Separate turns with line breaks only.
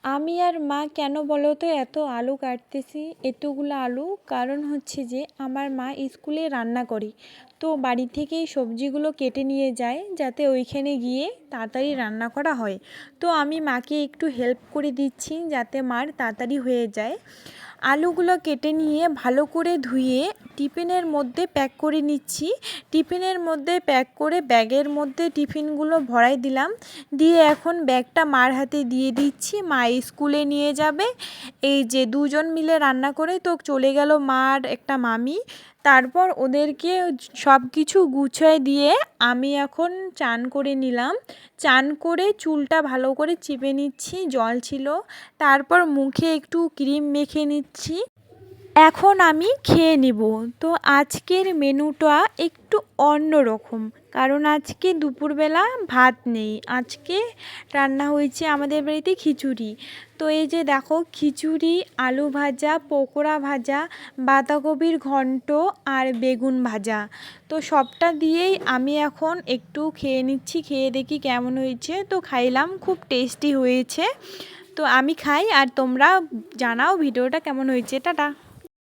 আমি আর মা কেন বলো তো এত আলু কাটতেছি, এতগুলো আলু? কারণ হচ্ছে যে আমার মা স্কুলে রান্না করে, তো বাড়ি থেকেই সবজিগুলো কেটে নিয়ে যায় যাতে ওইখানে গিয়ে তাড়াতাড়ি রান্না করা হয়। তো আমি মাকে একটু হেল্প করে দিচ্ছি যাতে মার তাড়াতাড়ি হয়ে যায়। আলুগুলো কেটে নিয়ে ভালো করে ধুয়ে টিফিনের মধ্যে প্যাক করে নিচ্ছি। টিফিনের মধ্যে প্যাক করে ব্যাগের মধ্যে টিফিনগুলো ভরাই দিলাম। দিয়ে এখন ব্যাগটা মার হাতে দিয়ে দিচ্ছি, মা স্কুলে নিয়ে যাবে। এই যে দুজন মিলে রান্না করে তো চলে গেল মা আর একটা মামি। তারপর ওদেরকে সব কিছু গুছিয়ে দিয়ে আমি এখন চান করে নিলাম। চান করে চুলটা ভালো করে চিপে নিচ্ছি, জল ছিল। তারপর মুখে একটু ক্রিম মেখে নিচ্ছি। এখন আমি খেয়ে নিব। তো আজকের মেনুটা একটু অন্যরকম, কারণ আজকে দুপুরবেলা ভাত নেই। আজকে রান্না হয়েছে আমাদের বাড়িতে খিচুড়ি। তো এই যে দেখো, খিচুড়ি, আলু ভাজা, পকোড়া ভাজা, বাঁধাকপির ঘন্ট আর বেগুন ভাজা। তো সবটা দিয়েই আমি এখন একটু খেয়ে নিচ্ছি, খেয়ে দেখি কেমন হয়েছে। তো খাইলাম, খুব টেস্টি হয়েছে। তো আমি খাই আর তোমরা জানাও ভিডিওটা কেমন হয়েছে। টাটা।